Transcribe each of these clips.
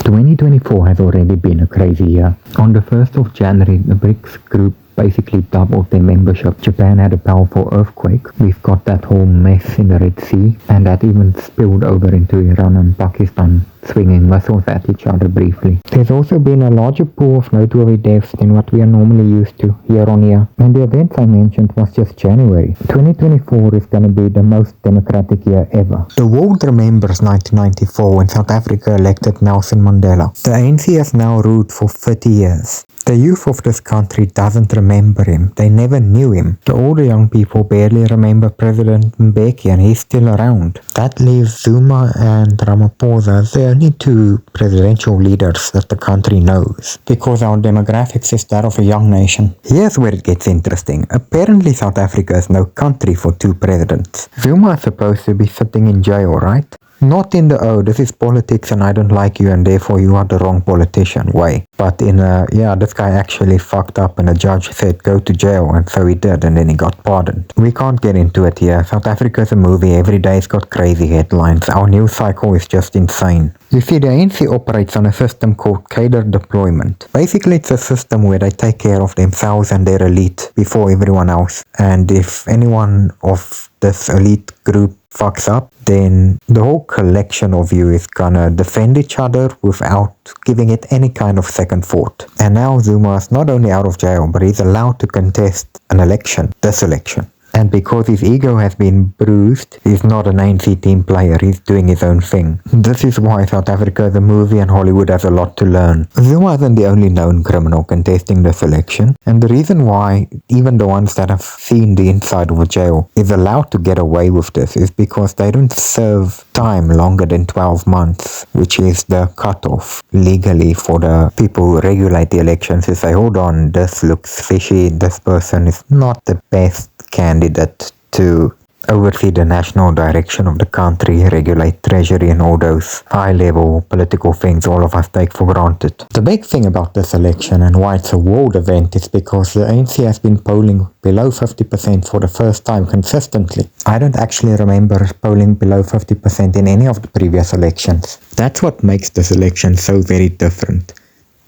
2024 has already been a crazy year. On the 1st of January, the BRICS group basically doubled their membership. Japan had a powerful earthquake. We've got that whole mess in the Red Sea, and that even spilled over into Iran and Pakistan, swinging missiles at each other briefly. There's also been a larger pool of noteworthy deaths than what we are normally used to year on year. And the events I mentioned was just January. 2024 is going to be the most democratic year ever. The world remembers 1994 when South Africa elected Nelson Mandela. The ANC has now ruled for 30 years. The youth of this country doesn't remember him. They never knew him. The older young people barely remember President Mbeki, and he's still around. That leaves Zuma and Ramaphosa as the only two presidential leaders that the country knows, because our demographics is that of a young nation. Here's where it gets interesting. Apparently South Africa is no country for two presidents. Zuma is supposed to be sitting in jail, right? Not in the, oh, this is politics and I don't like you and therefore you are the wrong politician way. But in a, yeah, this guy actually fucked up and the judge said go to jail, and so he did, and then he got pardoned. We can't get into it here. South Africa is a movie. Every day it's got crazy headlines. Our news cycle is just insane. You see, the ANC operates on a system called cadre deployment. Basically, it's a system where they take care of themselves and their elite before everyone else. And if anyone of this elite group fucks up, then the whole collection of you is gonna defend each other without giving it any kind of second thought. And now Zuma is not only out of jail, but he's allowed to contest an election, this election. And because his ego has been bruised, he's not an ANC team player, he's doing his own thing. This is why South Africa, the movie, and Hollywood has a lot to learn. Zuma isn't the only known criminal contesting this election, and the reason why even the ones that have seen the inside of a jail is allowed to get away with this is because they don't serve time longer than 12 months, which is the cutoff legally for the people who regulate the elections to say, hold on, this looks fishy, this person is not the best candidate to oversee the national direction of the country, regulate treasury and all those high-level political things all of us take for granted. The big thing about this election and why it's a world event is because the ANC has been polling below 50% for the first time consistently. I don't actually remember polling below 50% in any of the previous elections. That's what makes this election so very different.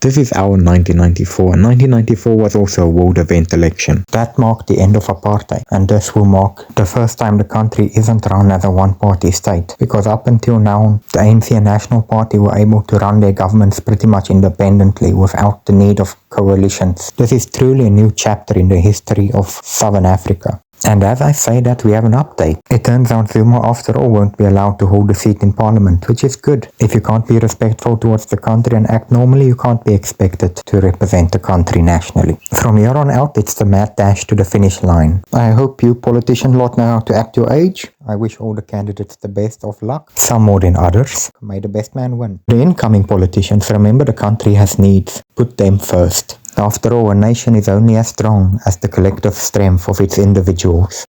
This is our 1994, and 1994 was also a world event election. That marked the end of apartheid, and this will mark the first time the country isn't run as a one-party state, because up until now, the ANC and National Party were able to run their governments pretty much independently without the need of coalitions. This is truly a new chapter in the history of Southern Africa. And as I say that, we have an update. It turns out Zuma, after all, won't be allowed to hold a seat in parliament, which is good. If you can't be respectful towards the country and act normally, you can't be expected to represent the country nationally. From here on out, it's the mad dash to the finish line. I hope you politician lot know how to act your age. I wish all the candidates the best of luck, some more than others. May the best man win. The incoming politicians, remember the country has needs. Put them first. After all, a nation is only as strong as the collective strength of its individuals.